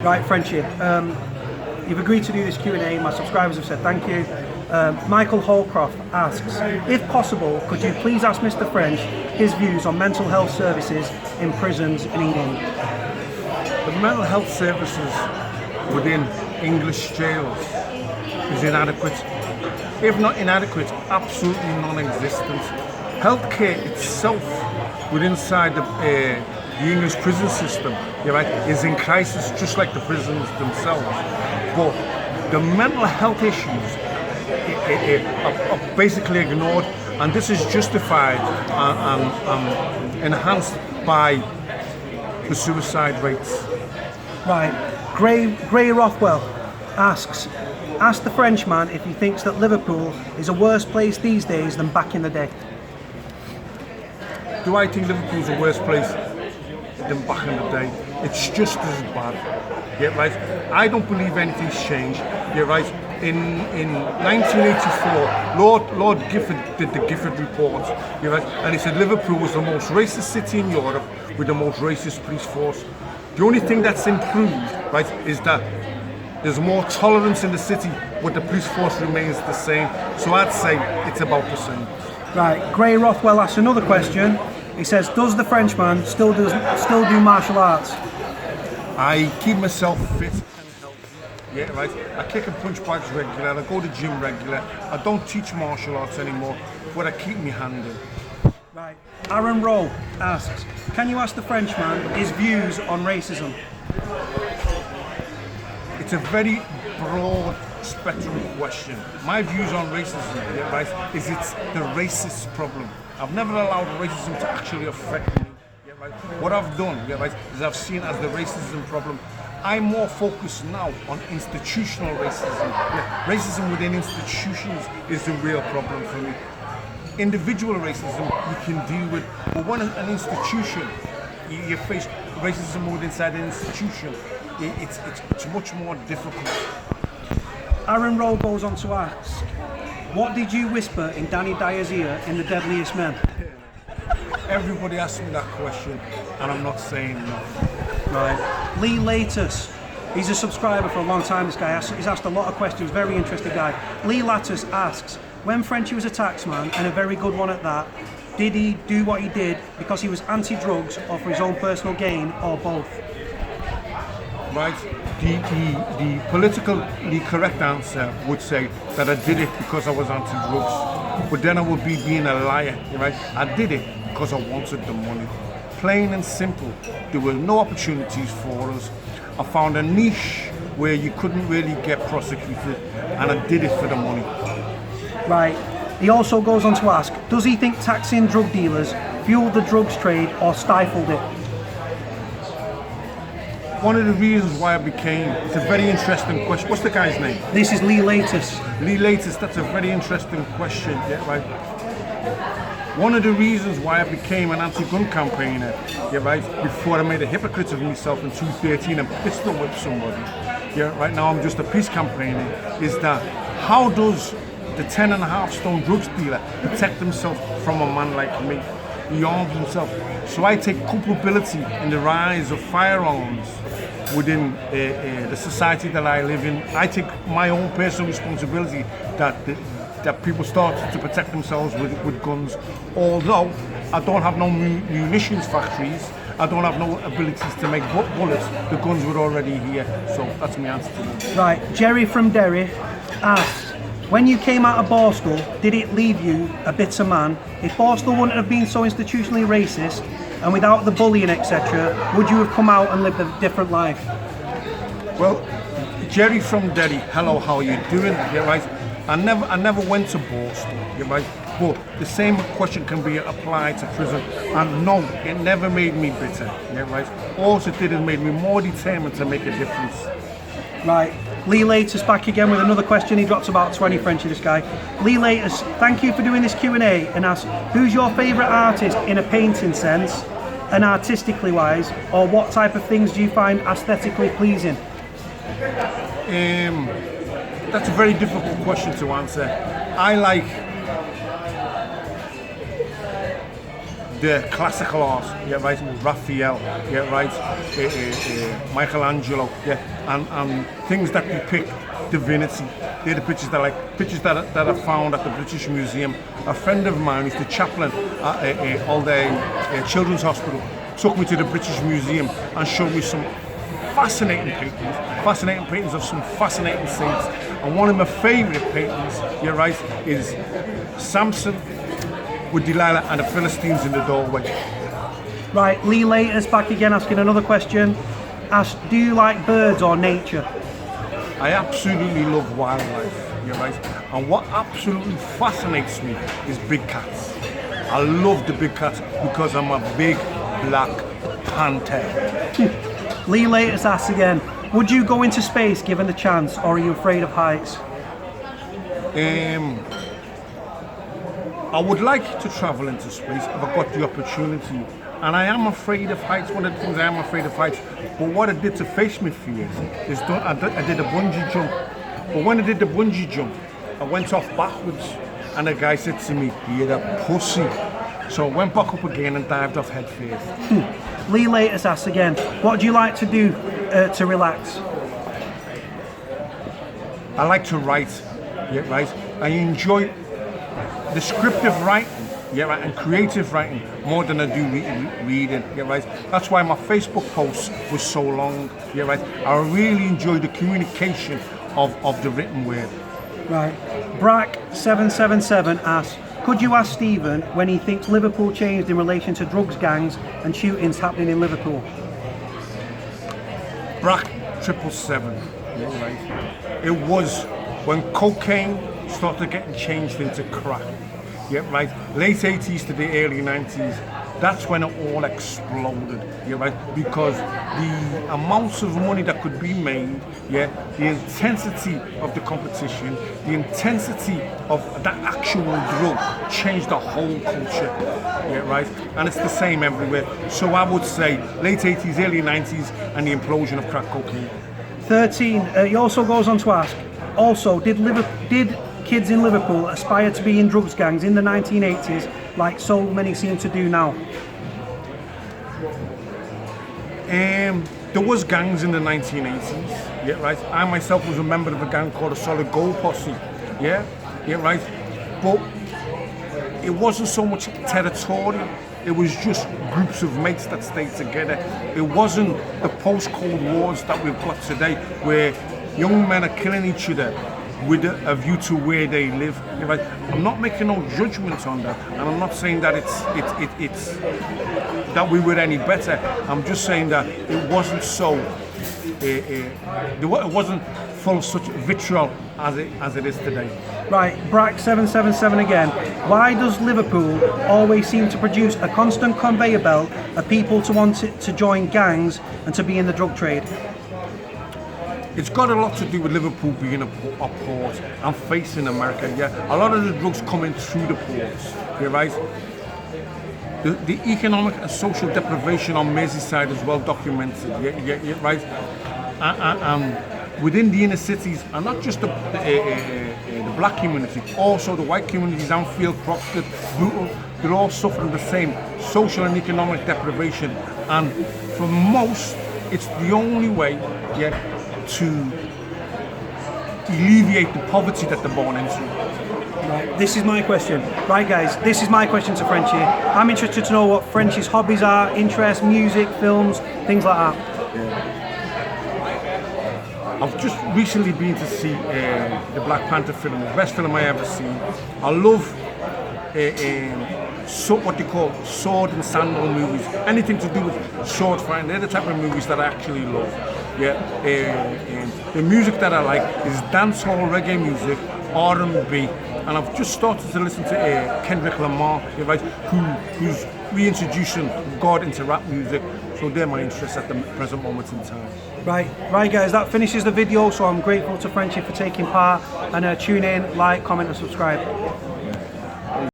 Right, Frenchie, you've agreed to do this Q&A. My subscribers have said thank you. Michael Holcroft asks, if possible, could you please ask Mr. French his views on mental health services in prisons in England? The mental health services within English jails is inadequate. If not inadequate, absolutely non-existent. Healthcare itself within inside the English prison system, is in crisis, just like the prisons themselves. But the mental health issues are basically ignored, and this is justified and enhanced by the suicide rates. Right. Gray Rothwell asks, ask the Frenchman if he thinks that Liverpool is a worse place these days than back in the day. Do I think Liverpool's a worse place than back in the day? It's just as bad. Right? I don't believe anything's changed. Right? In 1984, Lord Gifford did the Gifford report. Right? And he said Liverpool was the most racist city in Europe with the most racist police force. The only thing that's improved, right, is that there's more tolerance in the city, but the police force remains the same. So I'd say it's about the same. Right. Gray Rothwell asks another question. He says, does the Frenchman still do martial arts? I keep myself fit and healthy. Right. I kick and punch bags regular. I go to gym regular. I don't teach martial arts anymore, but I keep my hand in. Right. Aaron Rowe asks, can you ask the Frenchman his views on racism? It's a very broad spectrum question. My views on racism, right, is it's the racist problem. I've never allowed racism to actually affect me. Right? What I've done, right, is I've seen as the racism problem. I'm more focused now on institutional racism. Racism within institutions is the real problem for me. Individual racism you can deal with, but when an institution, you face racism within inside an institution, it's much more difficult. Aaron Rowe goes on to ask, what did you whisper in Danny Dyer's ear in The Deadliest Men? Everybody asks me that question, and I'm not saying no. Right. Lee Latus, he's a subscriber for a long time, this guy. He's asked a lot of questions, very interesting guy. Lee Latus asks, when Frenchie was a taxman, and a very good one at that, did he do what he did because he was anti-drugs or for his own personal gain, or both? Right. The politically correct answer would say that I did it because I was anti-drugs, but then I would be being a liar, right? I did it because I wanted the money. Plain and simple. There were no opportunities for us. I found a niche where you couldn't really get prosecuted, and I did it for the money. Right. He also goes on to ask, does he think taxing drug dealers fueled the drugs trade or stifled it? One of the reasons why I became, it's a very interesting question. What's the guy's name? This is Lee Latus. Lee Latus, that's a very interesting question, right? One of the reasons why I became an anti-gun campaigner, right, before I made a hypocrite of myself in 2013 and pistol whipped somebody, right now I'm just a peace campaigner, is that how does the 10.5 stone drugs dealer protect himself from a man like me? He arms himself. So I take culpability in the rise of firearms within the society that I live in. I take my own personal responsibility that people start to protect themselves with guns. Although I don't have no munitions factories, I don't have no abilities to make bullets, the guns were already here. So that's my answer to that. Right, Jerry from Derry asks, when you came out of Borstal, did it leave you a bitter man? If Borstal wouldn't have been so institutionally racist, and without the bullying, etc., would you have come out and lived a different life? Well, Jerry from Derry, hello, how are you doing? Right. I never went to Borstal, right? But the same question can be applied to prison. And no, it never made me bitter, right? All it did is made me more determined to make a difference. Right. Lee Latus back again with another question. He drops about 20 Frenchie, this guy. Lee Latus, thank you for doing this Q&A, and asks, who's your favourite artist in a painting sense and artistically wise, or what type of things do you find aesthetically pleasing? That's a very difficult question to answer. I like the classical art, yeah, right, Raphael, yeah, right, Michelangelo, yeah, and things that depict divinity. They're the pictures that are found at the British Museum. A friend of mine, who's the chaplain at All Day Children's Hospital, took me to the British Museum and showed me some fascinating paintings of some fascinating saints. And one of my favourite paintings, you're right, is Samson with Delilah and the Philistines in the doorway. Right, Lee Later's back again asking another question. Asked, do you like birds or nature? I absolutely love wildlife, you're right. And what absolutely fascinates me is big cats. I love the big cats because I'm a big black panther. Lee Later's asked again, would you go into space given the chance, or are you afraid of heights? I would like to travel into space if I got the opportunity. And I am afraid of heights. One of the things I am afraid of heights. But what I did to face my fears is I did a bungee jump. But when I did the bungee jump, I went off backwards. And the guy said to me, "You're a pussy." So I went back up again and dived off head first. Lee Later's asked again, what do you like to do to relax? I like to write, yeah, right. I enjoy descriptive writing, yeah, right, and creative writing more than I do reading, yeah, right. That's why my Facebook post was so long, yeah, right. I really enjoy the communication of the written word. Right. Brack777 asks, could you ask Stephen when he thinks Liverpool changed in relation to drugs gangs and shootings happening in Liverpool? Brack777, yeah, right. It was when cocaine started getting changed into crack. Yeah, right. Late 80s to the early 90s. That's when it all exploded. Yeah, right. Because the amounts of money that could be made, yeah, the intensity of the competition, the intensity of that actual drug changed the whole culture. Yeah, right. And it's the same everywhere. So I would say late 80s, early 90s, and the implosion of crack cocaine. 13. He also goes on to ask, also, did kids in Liverpool aspire to be in drugs gangs in the 1980s like so many seem to do now? There was gangs in the 1980s, yeah, right. I myself was a member of a gang called the Solid Gold Posse, yeah, right. But it wasn't so much territorial. It was just groups of mates that stayed together. It wasn't the post-Cold Wars that we've got today, where young men are killing each other with a view to where they live. Right? I'm not making no judgment on that, and I'm not saying that it's that we were any better. I'm just saying that it wasn't so. It wasn't full of such vitriol as it is today. Right, Brack777 again. Why does Liverpool always seem to produce a constant conveyor belt of people to want to join gangs and to be in the drug trade? It's got a lot to do with Liverpool being a port and facing America. Yeah, a lot of the drugs coming through the ports. You're right. The economic and social deprivation on Merseyside is well documented. Yeah, right. And within the inner cities, and not just the black community, also the white communities, Anfield, Croxford, Luton, they're all suffering the same social and economic deprivation. And for most, it's the only way, yeah, to alleviate the poverty that they're born into. Right, this is my question. Right, guys, this is my question to Frenchie. I'm interested to know what Frenchie's hobbies are, interests, music, films, things like that. Yeah. I've just recently been to see the Black Panther film, the best film I ever seen. I love what they call sword and sandal movies. Anything to do with sword fighting, they're the type of movies that I actually love. Yeah, the music that I like is dancehall, reggae music, R&B, and I've just started to listen to Kendrick Lamar, right, who's reintroducing God into rap music. So they're my interests at the present moment in time. Right, guys, that finishes the video. So I'm grateful to Frenchie for taking part, and tune in, like, comment, and subscribe.